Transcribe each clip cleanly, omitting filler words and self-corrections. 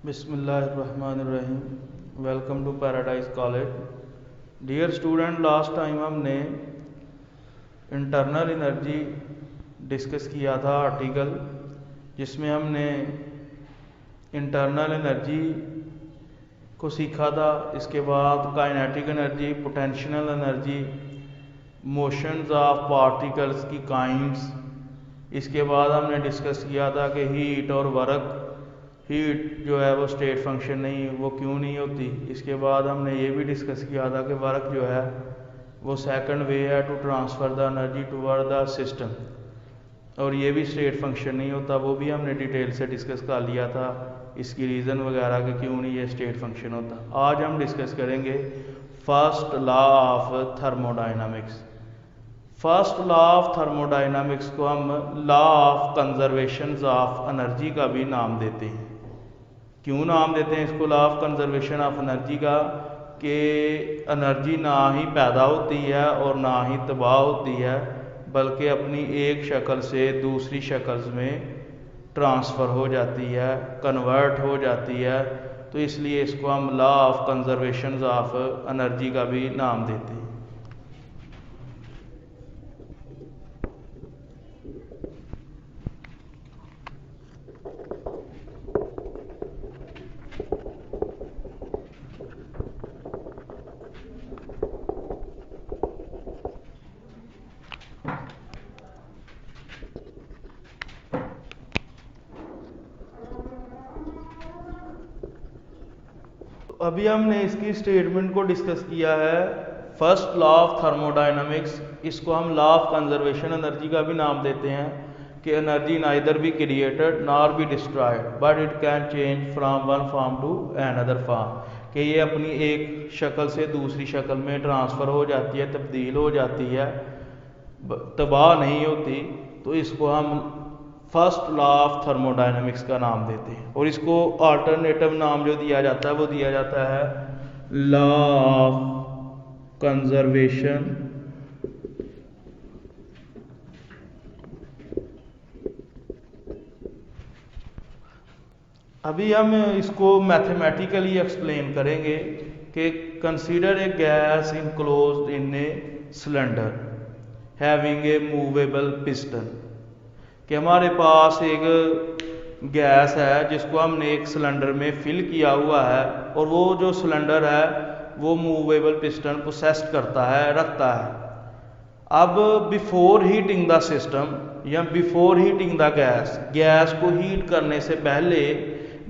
बिस्मिल्लाहिर्रहमानिर्रहीम। Welcome to Paradise College. Dear student, last time हमने internal energy discuss किया था आर्टिकल, जिसमें हमने इंटरनल एनर्जी को सीखा था। इसके बाद kinetic energy, potential energy, motions of particles की काइंड्स। इसके बाद हमने डिस्कस किया था कि हीट और वर्क, हीट जो है वो स्टेट फंक्शन नहीं, वो क्यों नहीं होती। इसके बाद हमने ये भी डिस्कस किया था कि वर्क जो है वो सेकंड वे है to transfer the energy toward the system, और ये भी स्टेट फंक्शन नहीं होता। वो भी हमने डिटेल से डिस्कस कर लिया था, इसकी रीज़न वगैरह कि क्यों नहीं ये स्टेट फंक्शन होता। आज हम डिस्कस करेंगे first law of thermodynamics. First law of thermodynamics को हम law of conservation of energy का भी नाम देते हैं। क्यों नाम देते हैं इसको law of conservation of energy का? कि एनर्जी ना ही पैदा होती है और ना ही तबाह होती है, बल्कि अपनी एक शक्ल से दूसरी शक्ल में ट्रांसफ़र हो जाती है, कन्वर्ट हो जाती है। तो इसलिए इसको हम law of conservation of energy का भी नाम देते हैं। अभी हमने इसकी स्टेटमेंट को डिस्कस किया है, फर्स्ट लॉ ऑफ थर्मोडाइनमिक्स। इसको हम लॉ ऑफ कंजर्वेशन एनर्जी का भी नाम देते हैं कि energy neither be created nor be destroyed but it can change from one form to another form. कि ये अपनी एक शक्ल से दूसरी शक्ल में ट्रांसफ़र हो जाती है, तब्दील हो जाती है, तबाह नहीं होती। तो इसको हम फर्स्ट लॉ ऑफ थर्मोडाइनमिक्स का नाम देते हैं। और इसको अल्टरनेटिव नाम जो दिया जाता है वो दिया जाता है लॉ ऑफ कंजर्वेशन अभी हम इसको मैथमेटिकली एक्सप्लेन करेंगे कि consider a gas enclosed in a cylinder having a movable piston. कि हमारे पास एक गैस है जिसको हमने एक सिलेंडर में फिल किया हुआ है, और वो जो सिलेंडर है वो मूवेबल पिस्टन पोसेस्ड करता है, रखता है। अब बिफोर हीटिंग द सिस्टम या before heating the gas, gas को हीट करने से पहले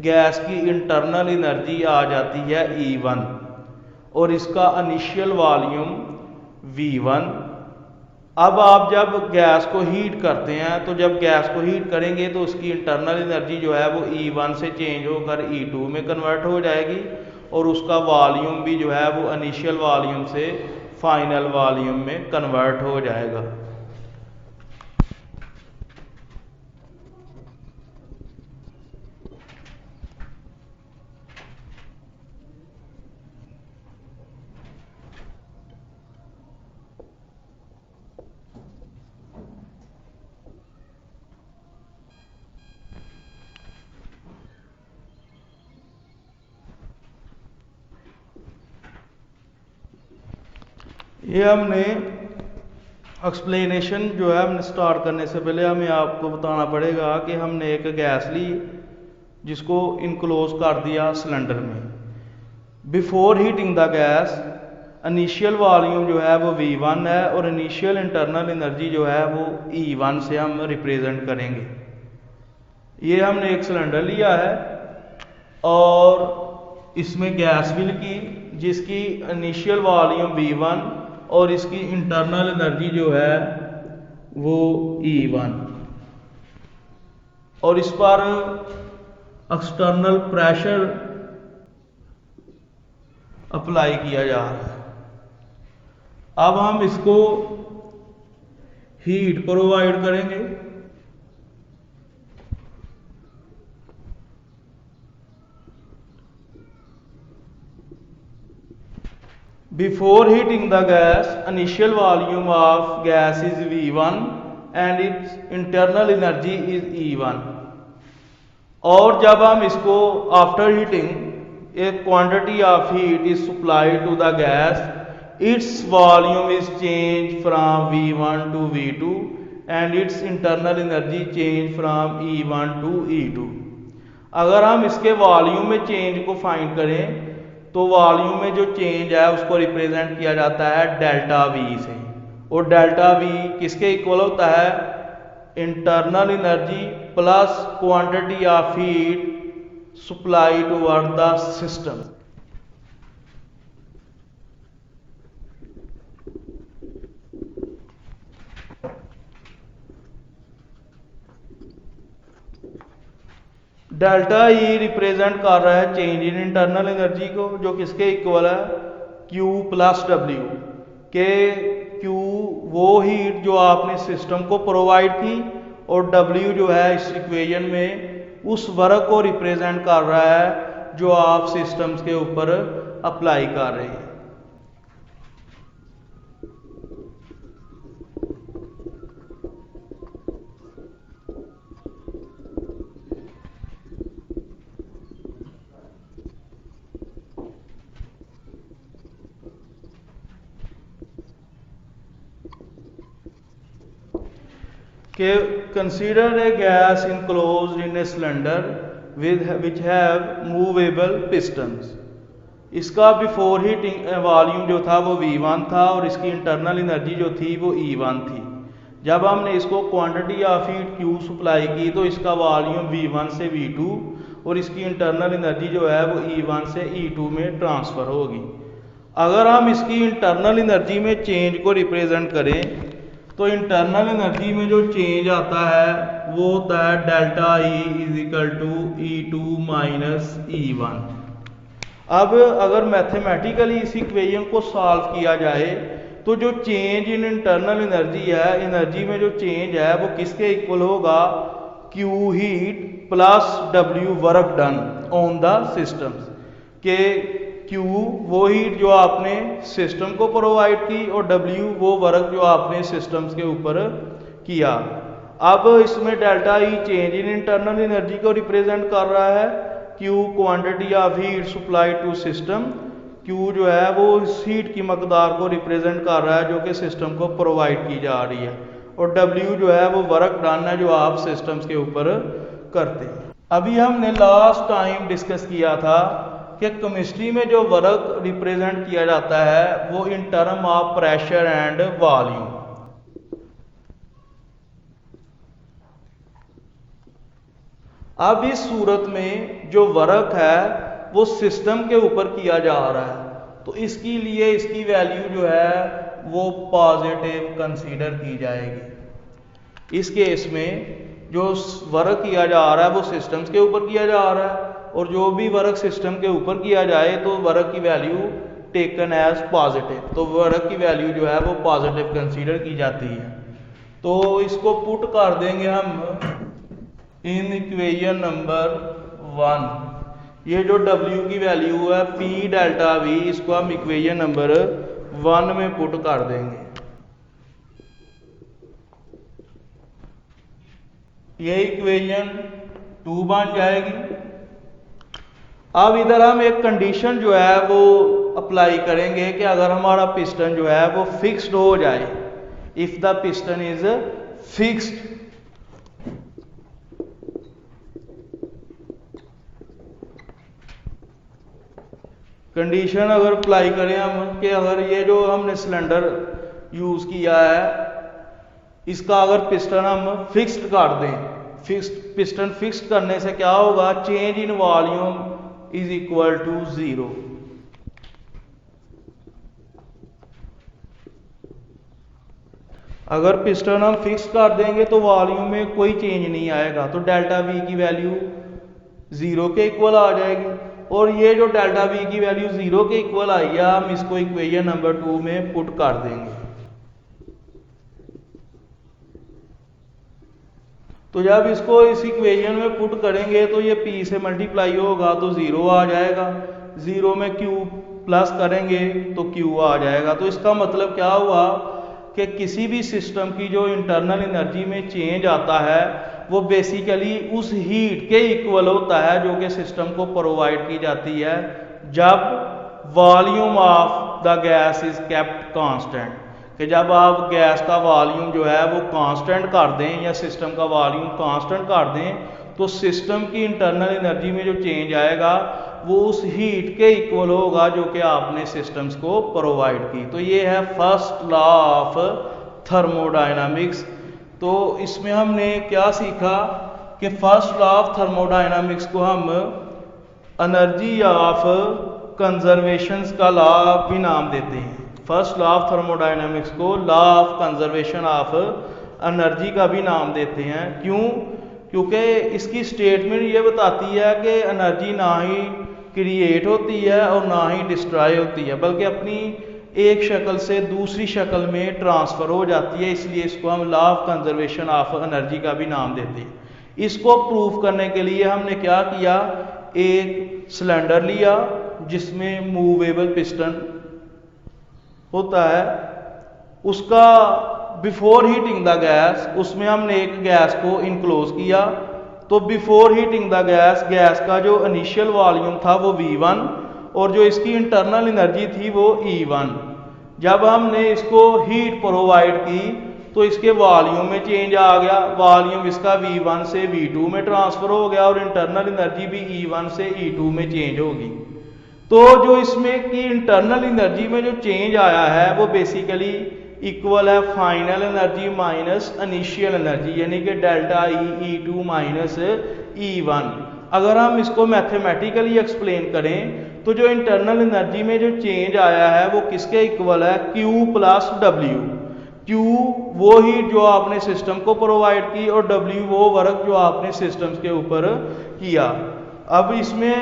गैस की इंटरनल एनर्जी आ जाती है E1, और इसका इनिशियल वॉल्यूम V1। अब आप जब गैस को हीट करते हैं, तो जब गैस को हीट करेंगे तो उसकी इंटरनल एनर्जी जो है वो E1 से चेंज होकर E2 में कन्वर्ट हो जाएगी, और उसका वॉल्यूम भी जो है वो इनिशियल वॉल्यूम से फाइनल वॉल्यूम में कन्वर्ट हो जाएगा। ये हमने एक्सप्लेनेशन जो है हमने स्टार्ट करने से पहले हमें आपको बताना पड़ेगा कि हमने एक गैस ली जिसको इनक्लोज कर दिया सिलेंडर में। Before heating the gas initial volume जो है वो V1 है, और इनिशियल इंटरनल एनर्जी जो है वो E1 से हम रिप्रेजेंट करेंगे। ये हमने एक सिलेंडर लिया है और इसमें गैस फिल की जिसकी इनिशियल वॉल्यूम V1 और इसकी इंटरनल एनर्जी जो है वो E1, और इस पर एक्सटर्नल प्रेशर अप्लाई किया जा रहा है। अब हम इसको हीट प्रोवाइड करेंगे। Before heating the gas, initial volume of gas is V1 and its internal energy is E1. और जब हम इसको after heating a quantity of heat is supplied to the gas, its volume is change from V1 to V2 and its internal energy change from E1 to E2। अगर हम इसके volume में change को find करें तो volume में जो change है उसको रिप्रेजेंट किया जाता है डेल्टा V से, और डेल्टा V किसके इक्वल होता है? Internal energy plus quantity of heat supply toward the system. Delta E represent कर रहा है चेंज इन इंटरनल एनर्जी को, जो किसके इक्वल है? Q प्लस W के। Q वो हीट जो आपने सिस्टम को प्रोवाइड की, और W जो है इस इक्वेशन में उस वर्क को रिप्रेजेंट कर रहा है जो आप सिस्टम्स के ऊपर अप्लाई कर रहे हैं। Consider a gas enclosed in a cylinder which have movable pistons। इसका बिफोर हीटिंग वॉल्यूम जो था वो V1 था और इसकी इंटरनल एनर्जी जो थी वो E1 थी। जब हमने इसको quantity of heat Q supply की तो इसका वॉल्यूम V1 से V2 और इसकी इंटरनल एनर्जी जो है वो E1 से E2 में ट्रांसफ़र होगी। अगर हम इसकी इंटरनल एनर्जी में चेंज को रिप्रेजेंट करें तो इंटरनल एनर्जी में जो चेंज आता है वो होता है delta E is equal to E2 minus E1। अब अगर मैथमेटिकली इस इक्वेशन को सॉल्व किया जाए तो जो चेंज इन इंटरनल एनर्जी है, एनर्जी में जो चेंज है वो किसके इक्वल होगा? Q heat plus W work done on the systems के। Q वो हीट जो आपने सिस्टम को प्रोवाइड की और W वो वर्क जो आपने सिस्टम्स के ऊपर किया। अब इसमें delta E change in internal energy को रिप्रेजेंट कर रहा है, Q quantity of heat supply to system. Q जो है वो इस हीट की मकदार को रिप्रेजेंट कर रहा है जो कि सिस्टम को प्रोवाइड की जा रही है, और W जो है वो वर्क डन है जो आप सिस्टम्स के ऊपर करते हैं। अभी हमने लास्ट टाइम डिस्कस किया था कि केमिस्ट्री में जो वर्क रिप्रेजेंट किया जाता है वो in term of pressure and volume. अब इस सूरत में जो वर्क है वो सिस्टम के ऊपर किया जा रहा है तो इसके लिए इसकी वैल्यू जो है वो पॉजिटिव कंसीडर की जाएगी। इस केस में जो वर्क किया जा रहा है वो सिस्टम्स के ऊपर किया जा रहा है, और जो भी वर्क सिस्टम के ऊपर किया जाए तो वर्क की वैल्यू टेकन एज पॉजिटिव, तो वर्क की वैल्यू जो है वो पॉजिटिव कंसीडर की जाती है। तो इसको पुट कर देंगे हम इन इक्वेशन नंबर 1। ये जो W की वैल्यू है P डेल्टा V, इसको हम इक्वेशन नंबर 1 में पुट कर देंगे। ये इक्वेशन 2 बन जाएगी। अब इधर हम एक कंडीशन जो है वो अप्लाई करेंगे कि अगर हमारा पिस्टन जो है वो फिक्स्ड हो जाए, if the piston is fixed, condition अगर अप्लाई करें हम कि अगर ये जो हमने सिलेंडर यूज किया है इसका अगर पिस्टन हम फिक्स्ड कर दें, पिस्टन फिक्स्ड करने से क्या होगा? Change in volume is equal to 0। अगर पिस्टन हम फिक्स कर देंगे तो वॉल्यूम में कोई चेंज नहीं आएगा, तो डेल्टा V की वैल्यू 0 के इक्वल आ जाएगी। और ये जो डेल्टा V की वैल्यू 0 के इक्वल आई है हम इसको इक्वेशन नंबर 2 में पुट कर देंगे। तो जब इसको इस इक्वेशन में पुट करेंगे तो ये P से मल्टीप्लाई होगा तो 0 आ जाएगा, 0 में Q प्लस करेंगे तो Q आ जाएगा। तो इसका मतलब क्या हुआ कि किसी भी सिस्टम की जो इंटरनल एनर्जी में चेंज आता है वो बेसिकली उस हीट के इक्वल होता है जो कि सिस्टम को प्रोवाइड की जाती है जब volume of the gas is kept constant, कि जब आप गैस का वॉल्यूम जो है वो कांस्टेंट कर दें या सिस्टम का वॉल्यूम कांस्टेंट कर दें तो सिस्टम की इंटरनल एनर्जी में जो चेंज आएगा वो उस हीट के इक्वल होगा जो कि आपने सिस्टम्स को प्रोवाइड की। तो ये है फर्स्ट लॉ ऑफ थर्मोडायनामिक्स। तो इसमें हमने क्या सीखा कि फर्स्ट लॉ ऑफ थर्मोडायनामिक्स को हम एनर्जी ऑफ कंजर्वेशन का लॉ भी नाम देते हैं। फर्स्ट लॉ ऑफ थर्मोडायनामिक्स को law of conservation of energy का भी नाम देते हैं। क्यों? क्योंकि इसकी स्टेटमेंट ये बताती है कि एनर्जी ना ही क्रिएट होती है और ना ही डिस्ट्रॉय होती है, बल्कि अपनी एक शक्ल से दूसरी शक्ल में ट्रांसफ़र हो जाती है। इसलिए इसको हम law of conservation of energy का भी नाम देते हैं। इसको प्रूफ करने के लिए हमने क्या किया, एक सिलेंडर लिया जिसमें मूवेबल पिस्टन होता है, उसका बिफोर हीटिंग द गैस उसमें हमने एक गैस को इनक्लोज किया। तो बिफोर हीटिंग द गैस का जो इनिशियल वॉल्यूम था वो V1 और जो इसकी इंटरनल एनर्जी थी वो E1। जब हमने इसको हीट प्रोवाइड की तो इसके वॉल्यूम में चेंज आ गया, वॉल्यूम इसका V1 से V2 में ट्रांसफर हो गया और इंटरनल एनर्जी भी E1 से E2 में चेंज होगी। तो जो इसमें की इंटरनल एनर्जी में जो चेंज आया है वो बेसिकली इक्वल है final energy minus initial energy, यानी कि डेल्टा E2 माइनस E1। अगर हम इसको मैथमेटिकली एक्सप्लेन करें तो जो इंटरनल एनर्जी में जो चेंज आया है वो किसके इक्वल है, Q प्लस W। Q वो हीट जो आपने सिस्टम को प्रोवाइड की और W वो वर्क जो आपने सिस्टम्स के ऊपर किया। अब इसमें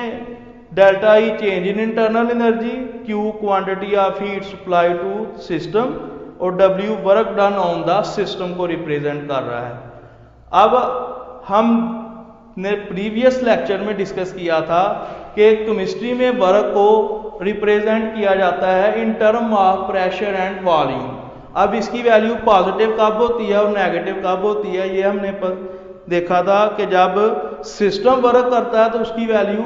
delta E change in internal energy, Q quantity of heat supply to system और W work done on the system को रिप्रेजेंट कर रहा है। अब हमने प्रीवियस लेक्चर में डिस्कस किया था कि केमिस्ट्री में वर्क को रिप्रेजेंट किया जाता है in term of pressure and volume. अब इसकी वैल्यू पॉजिटिव कब होती है और नेगेटिव कब होती है, ये हमने देखा था कि जब सिस्टम वर्क करता है तो उसकी वैल्यू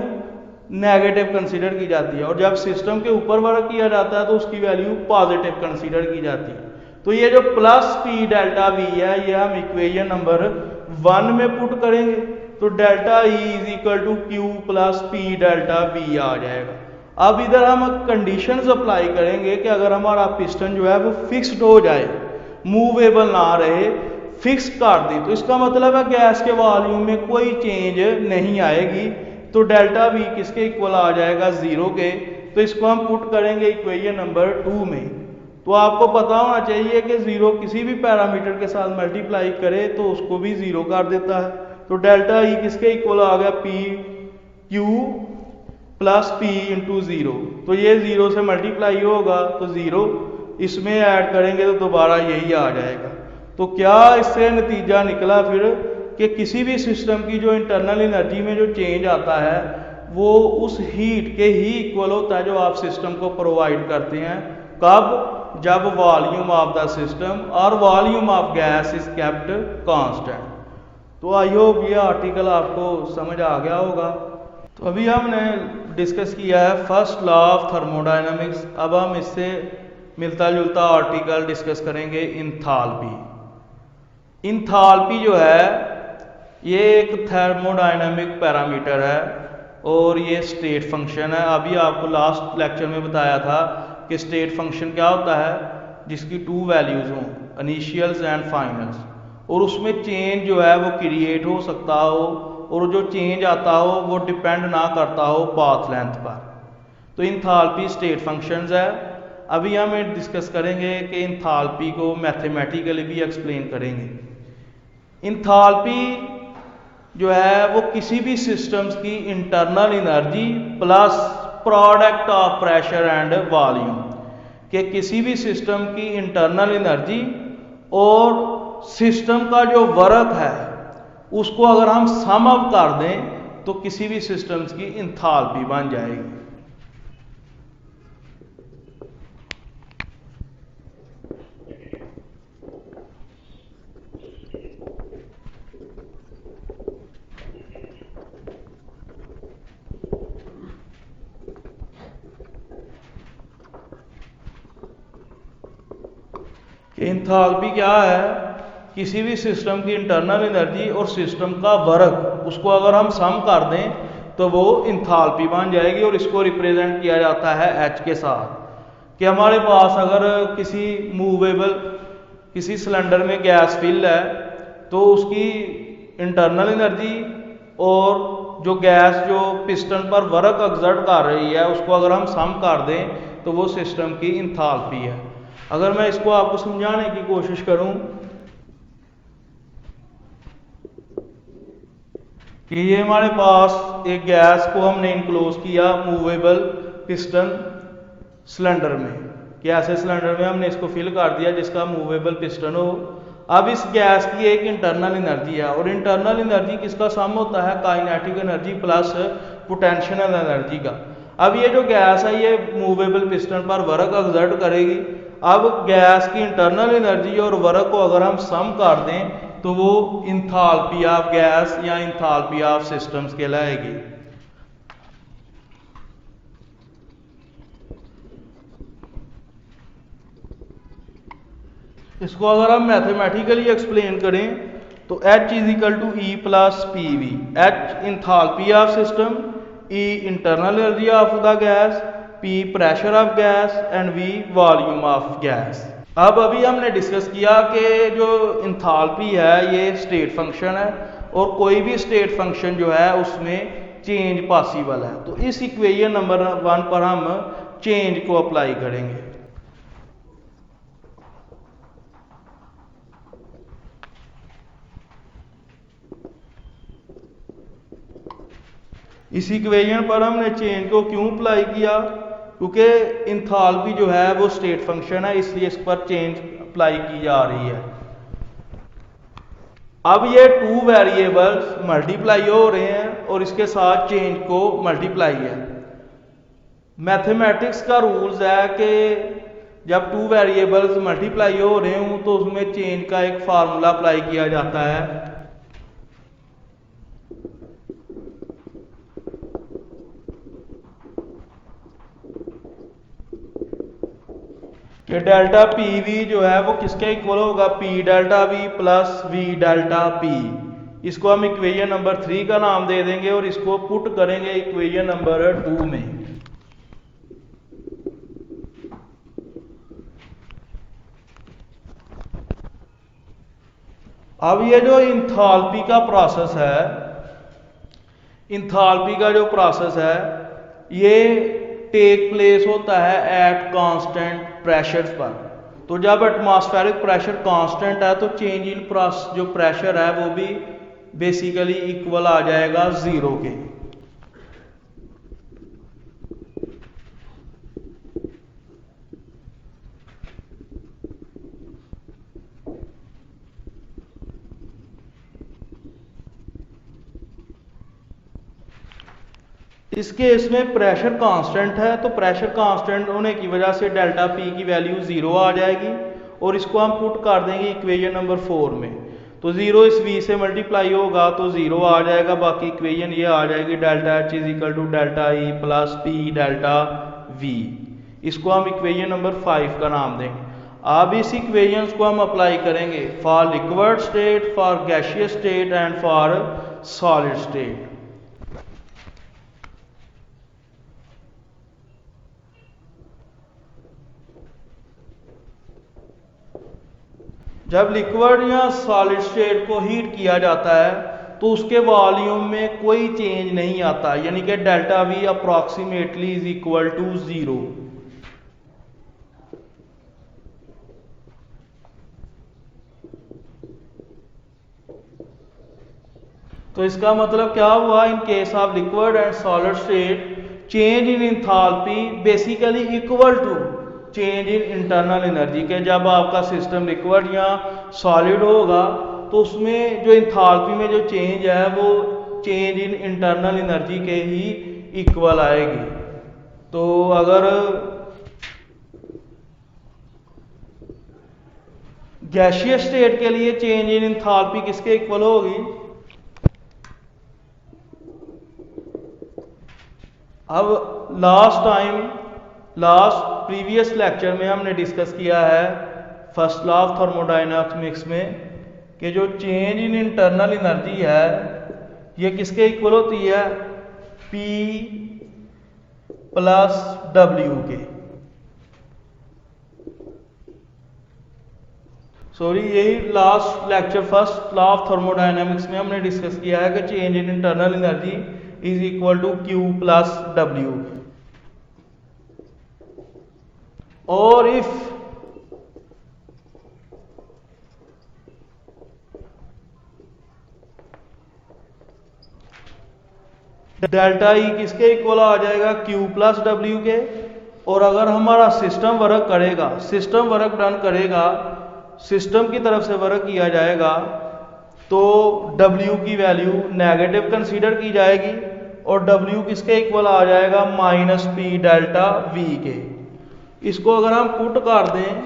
नेगेटिव कंसीडर की जाती है और जब सिस्टम के ऊपर वर्क किया जाता है तो उसकी वैल्यू पॉजिटिव कंसीडर की जाती है। तो ये जो प्लस P डेल्टा V है ये हम इक्वेशन नंबर 1 में पुट करेंगे तो delta E is equal to Q plus P delta V आ जाएगा। अब इधर हम कंडीशंस अप्लाई करेंगे कि अगर हमारा पिस्टन जो है वो फिक्स्ड हो जाए, मूवेबल ना रहे, फिक्स कर दी, तो इसका मतलब है गैस के वॉल्यूम में कोई चेंज नहीं आएगी। तो डेल्टा V किसके इक्वल आ जाएगा, 0 के। तो इसको हम पुट करेंगे इक्वेशन नंबर 2 में। तो आपको पता होना चाहिए कि 0 किसी भी पैरामीटर के साथ मल्टीप्लाई करे तो उसको भी 0 कर देता है। तो डेल्टा E किसके इक्वल आ गया, PQ प्लस P इंटू 0। तो ये 0 से मल्टीप्लाई होगा तो 0 इसमें ऐड करेंगे तो दोबारा यही आ जाएगा। तो क्या इससे नतीजा निकला फिर कि किसी भी सिस्टम की जो इंटरनल एनर्जी में जो चेंज आता है वो उस हीट के ही इक्वल होता है जो आप सिस्टम को प्रोवाइड करते हैं। कब? जब वॉल्यूम ऑफ द सिस्टम और volume of gas is kept constant. तो आई होप ये आर्टिकल आपको समझ आ गया होगा। तो अभी हमने डिस्कस किया है फर्स्ट लॉ ऑफ थर्मोडायनामिक्स। अब हम इससे मिलता जुलता आर्टिकल डिस्कस करेंगे इंथाल्पी। इंथाल्पी जो है ये एक थर्मोडायनामिक पैरामीटर है और ये स्टेट फंक्शन है। अभी आपको लास्ट लेक्चर में बताया था कि स्टेट फंक्शन क्या होता है, जिसकी 2 वैल्यूज हों, इनिशियल्स एंड फाइनल्स, और उसमें चेंज जो है वो क्रिएट हो सकता हो और जो चेंज आता हो वो डिपेंड ना करता हो पाथ लेंथ पर। तो इंथाल्पी स्टेट फंक्शंस है। अभी हम डिस्कस करेंगे कि इंथाल्पी को मैथमेटिकली भी एक्सप्लेन करेंगे। इंथाल्पी जो है वो किसी भी सिस्टम्स की internal energy plus product of pressure and volume, कि किसी भी सिस्टम की इंटरनल एनर्जी और सिस्टम का जो वर्क है उसको अगर हम सम अप कर दें तो किसी भी सिस्टम्स की इंथाल्पी बन जाएगी। कि इंथैल्पी क्या है, किसी भी सिस्टम की इंटरनल एनर्जी और सिस्टम का वर्क, उसको अगर हम सम कर दें तो वो इंथैल्पी बन जाएगी। और इसको रिप्रेजेंट किया जाता है H के साथ। कि हमारे पास अगर किसी मूवेबल, किसी सिलेंडर में गैस फिल है तो उसकी इंटरनल एनर्जी और जो गैस जो पिस्टन पर वर्क एक्सर्ट कर रही है उसको अगर हम सम कर दें तो वो सिस्टम की इंथैल्पी है। अगर मैं इसको आपको समझाने की कोशिश करूं कि ये हमारे पास एक गैस को हमने इनक्लोज किया मूवेबल पिस्टन सिलेंडर में, कि ऐसे सिलेंडर में हमने इसको फिल कर दिया जिसका मूवेबल पिस्टन हो। अब इस गैस की एक इंटरनल एनर्जी है और इंटरनल एनर्जी किसका सम होता है, kinetic energy plus potential energy का। अब ये जो गैस है ये मूवेबल पिस्टन पर वर्क एक्सर्ट करेगी। अब गैस की इंटरनल एनर्जी और वर्क को अगर हम सम कर दें तो वो इंथैल्पी ऑफ गैस या इंथैल्पी ऑफ सिस्टम्स कहलाएगी। इसको अगर हम मैथमेटिकली एक्सप्लेन करें तो H is equal to E plus p v. H enthalpy of system, E internal energy of the gas, P pressure of gas and V volume of gas. अब अभी हमने discuss किया कि जो इंथैल्पी है ये स्टेट फंक्शन है और कोई भी स्टेट फंक्शन जो है उसमें चेंज पॉसिबल है। तो इस इक्वेशन नंबर 1 पर हम चेंज को अप्लाई करेंगे। इस इक्वेशन पर हमने चेंज को क्यों अप्लाई किया, क्योंकि इंथैल्पी जो है वो स्टेट फंक्शन है इसलिए इस पर चेंज अप्लाई की जा रही है। अब ये टू वेरिएबल्स मल्टीप्लाई हो रहे हैं और इसके साथ चेंज को मल्टीप्लाई है। मैथमेटिक्स का रूल्स है कि जब टू वेरिएबल्स मल्टीप्लाई हो रहे हों तो उसमें चेंज का एक फार्मूला अप्लाई किया जाता है। कि डेल्टा पी वी जो है वो किसके इक्वल होगा, P delta we plus we delta P. इसको हम इक्वेशन नंबर 3 का नाम दे देंगे और इसको पुट करेंगे इक्वेशन नंबर 2 में। अब ये जो इंथैल्पी का प्रोसेस है, इंथैल्पी का जो प्रोसेस है ये टेक प्लेस होता है एट कांस्टेंट प्रेशर पर। तो जब एटमॉस्फेरिक प्रेशर कांस्टेंट है तो चेंज इन जो प्रेशर है वो भी बेसिकली इक्वल आ जाएगा 0 के। इस केस में प्रेशर कांस्टेंट है तो प्रेशर कांस्टेंट होने की वजह से डेल्टा पी की वैल्यू 0 आ जाएगी और इसको हम पुट कर देंगे इक्वेशन नंबर 4 में। तो 0 इस v से मल्टीप्लाई होगा तो 0 आ जाएगा। बाकी इक्वेशन ये आ जाएगी delta H is equal to delta E plus P delta V। इसको हम इक्वेशन नंबर 5 का नाम देंगे। अब इस इक्वेशन को हम अप्लाई करेंगे for liquid state, for gaseous state and for solid state. जब लिक्विड या सॉलिड स्टेट को हीट किया जाता है तो उसके वॉल्यूम में कोई चेंज नहीं आता, यानी कि delta V approximately is equal to 0। तो इसका मतलब क्या हुआ, in case of liquid and solid state change in enthalpy basically equal to change in internal energy के। जब आपका सिस्टम लिक्विड या सॉलिड होगा तो उसमें जो इंथैल्पी में जो चेंज है वो चेंज इन इंटरनल एनर्जी के ही इक्वल आएगी। तो अगर गैसियस स्टेट के लिए चेंज इन इंथैल्पी किसके इक्वल होगी, अब लास्ट प्रीवियस लेक्चर में हमने डिस्कस किया है फर्स्ट लॉ ऑफ थर्मोडायनामिक्स में कि जो चेंज इन इंटरनल एनर्जी है ये किसके इक्वल होती है, P प्लस W के। सॉरी, यही last lecture first law of thermodynamics में हमने डिस्कस किया है कि change in internal energy is equal to Q plus W। और इफ डेल्टा ई किसके इक्वल आ जाएगा, Q प्लस W के। और अगर हमारा सिस्टम वर्क करेगा, सिस्टम वर्क डन करेगा, सिस्टम की तरफ से वर्क किया जाएगा तो W की वैल्यू नेगेटिव कंसीडर की जाएगी और W किसके इक्वल आ जाएगा, माइनस P डेल्टा V के। इसको अगर हम पुट कर दें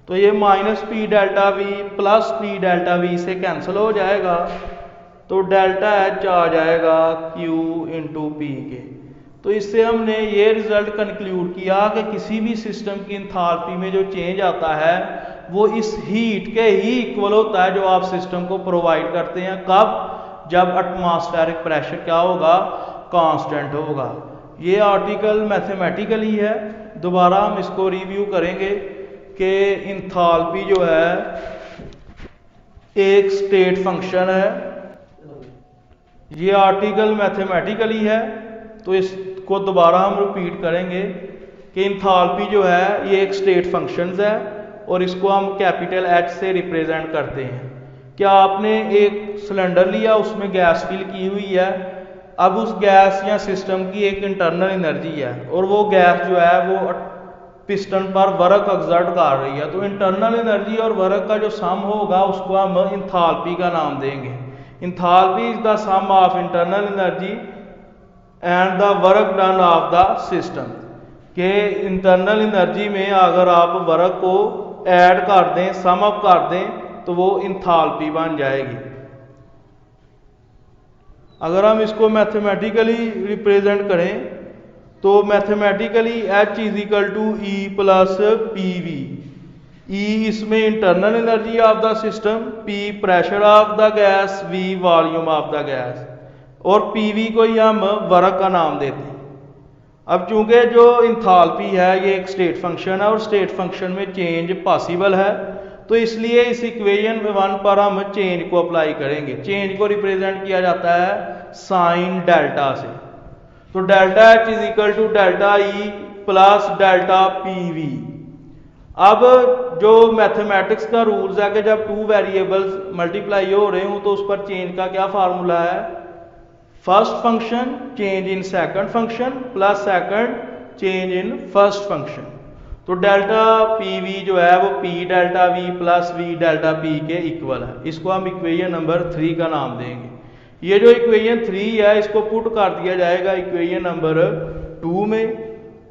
तो ये minus P delta V plus P delta V से कैंसिल हो जाएगा, तो डेल्टा H आ जाएगा Q इंटू P के। तो इससे हमने ये रिजल्ट कंक्लूड किया कि किसी भी सिस्टम की इंथैल्पी में जो चेंज आता है वो इस हीट के ही इक्वल होता है जो आप सिस्टम को प्रोवाइड करते हैं। कब? जब एटमॉस्फेरिक प्रेशर क्या होगा, कांस्टेंट होगा। ये आर्टिकल मैथमेटिकली है, दोबारा हम इसको रिव्यू करेंगे कि इंथैल्पी जो है एक स्टेट फंक्शन है। ये आर्टिकल मैथमेटिकली है, तो इसको दोबारा हम रिपीट करेंगे कि इंथैल्पी जो है ये एक स्टेट फंक्शंस है और इसको हम कैपिटल H से रिप्रेजेंट करते हैं। क्या आपने एक सिलेंडर लिया, उसमें गैस फिल की हुई है, अब उस गैस या सिस्टम की एक इंटरनल एनर्जी है और वो गैस जो है वो पिस्टन पर वर्क एक्सर्ट कर रही है, तो इंटरनल एनर्जी और वर्क का जो सम होगा उसको हम इंथैल्पी का नाम देंगे। Enthalpy is the sum of internal energy and the work done of the system. के इंटरनल एनर्जी में अगर आप वर्क को ऐड कर दें, सम अप कर दें, तो वो इंथैल्पी बन जाएगी। अगर हम इसको मैथमेटिकली रिप्रेजेंट करें तो mathematically H is equal to E plus PV। E इसमें internal energy of the system, P pressure of the gas, V volume of the gas, और PV को ही हम वर्क का नाम देते हैं। अब चूंकि जो इंथैल्पी है ये एक स्टेट फंक्शन है और स्टेट फंक्शन में चेंज पॉसिबल है, तो इसलिए इस इक्वेशन 1 पर हम चेंज को अप्लाई करेंगे। चेंज को रिप्रेजेंट किया जाता है साइन डेल्टा से। तो delta H is equal to delta E plus delta PV। अब जो मैथमेटिक्स का रूल्स है कि जब टू वेरिएबल्स मल्टीप्लाई हो रहे हो तो उस पर चेंज का क्या फार्मूला है, first function change in second function plus second change in first function. तो डेल्टा PV जो है वो P delta V plus V delta P के इक्वल है। इसको हम इक्वेशन नंबर 3 का नाम देंगे। ये जो इक्वेशन 3 है इसको पुट कर दिया जाएगा इक्वेशन नंबर 2 में,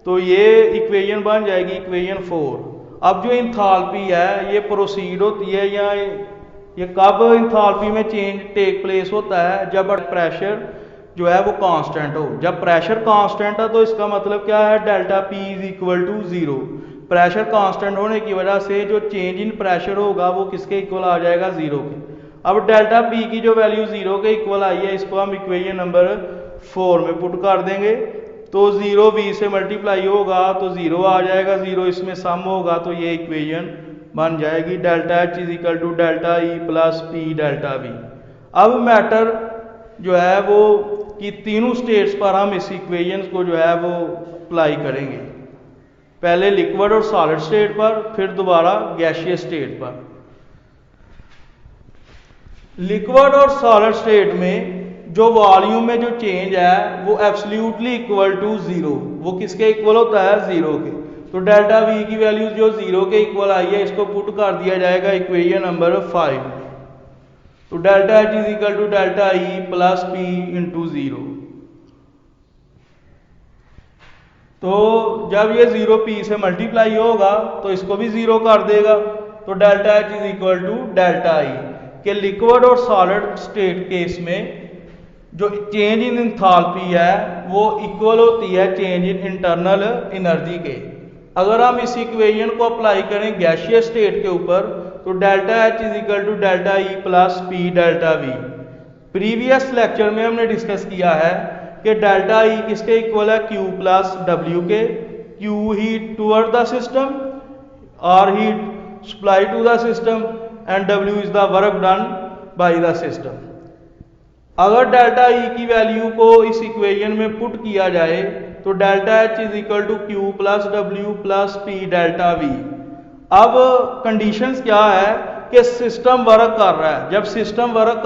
तो ये इक्वेशन बन जाएगी इक्वेशन 4। अब जो इंथैल्पी है ये प्रोसीड होती है या ये कब इंथैल्पी में चेंज टेक प्लेस होता है, जब प्रेशर जो है वो कांस्टेंट हो। जब प्रेशर कांस्टेंट है तो इसका मतलब क्या है, delta P is equal to 0। Pressure constant होने की वजह से जो चेंज इन प्रेशर होगा वो किसके इक्वल आ जाएगा, 0 के। अब डेल्टा P की जो वैल्यू 0 के इक्वल आई है इसको हम इक्वेशन नंबर 4 में पुट कर देंगे। तो 0 V से मल्टीप्लाई होगा तो 0 आ जाएगा, 0 इसमें सम होगा तो ये इक्वेशन बन जाएगी delta H is equal to delta E plus P delta V। अब मैटर जो है वो कि तीनों स्टेट्स पर हम इस इक्वेशन को जो है वो अप्लाई करेंगे, पहले लिक्विड और सॉलिड स्टेट पर, फिर दोबारा गैसियस स्टेट पर। लिक्विड और सॉलिड स्टेट में जो वॉल्यूम में जो चेंज है वो एब्सोल्युटली इक्वल टू 0। वो किसके इक्वल होता है, 0 के। तो डेल्टा V की वैल्यू जो 0 के इक्वल आई है इसको पुट कर दिया जाएगा इक्वेशन नंबर 5। तो delta H is equal to delta E plus P into 0। तो जब ये 0 P से मल्टीप्लाई होगा तो इसको भी 0 कर देगा, तो delta H is equal to delta E। के लिक्विड और सॉलिड स्टेट केस में जो चेंज इन एंथैल्पी है वो इक्वल होती है चेंज इन इंटरनल एनर्जी के। अगर हम इस इक्वेशन को अप्लाई करें गैसियस स्टेट के ऊपर तो delta H is equal to delta E plus P delta V. Previous lecture में हमने डिस्कस किया है कि डेल्टा ई किसके इक्वल है, क्यू प्लस डब्ल्यू के। Q heat toward the system, or heat supply to the system and W is the work done by the system. अगर delta E की वैल्यू को इस इक्वेशन में पुट किया जाए तो delta H is equal to Q plus W plus P delta V. अब conditions क्या है कि सिस्टम वर्क कर रहा है। जब सिस्टम वर्क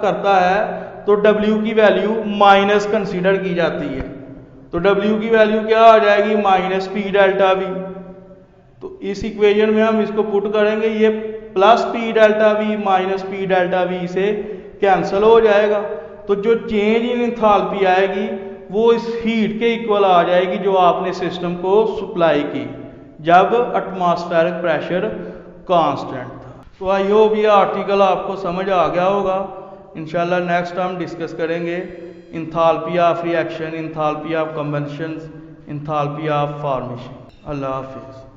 करता है तो डब्ल्यू की वैल्यू माइनस कंसीडर की जाती है। तो डब्ल्यू की वैल्यू क्या आ जाएगी, माइनस पी डेल्टा वी। तो इस इक्वेशन में हम इसको पुट करेंगे, ये plus P delta we minus P delta we से कैंसिल हो जाएगा। तो जो चेंज इन एंथैल्पी आएगी वो इस हीट के इक्वल आ जाएगी जो आपने सिस्टम को सप्लाई की जब एटमॉस्फेरिक प्रेशर कांस्टेंट था। तो आई होप ये आर्टिकल आपको समझ आ गया होगा। इंशाल्लाह नेक्स्ट हम डिस्कस करेंगे enthalpy of reaction, enthalpy of combustion, enthalpy of formation. अल्लाह हाफिज़।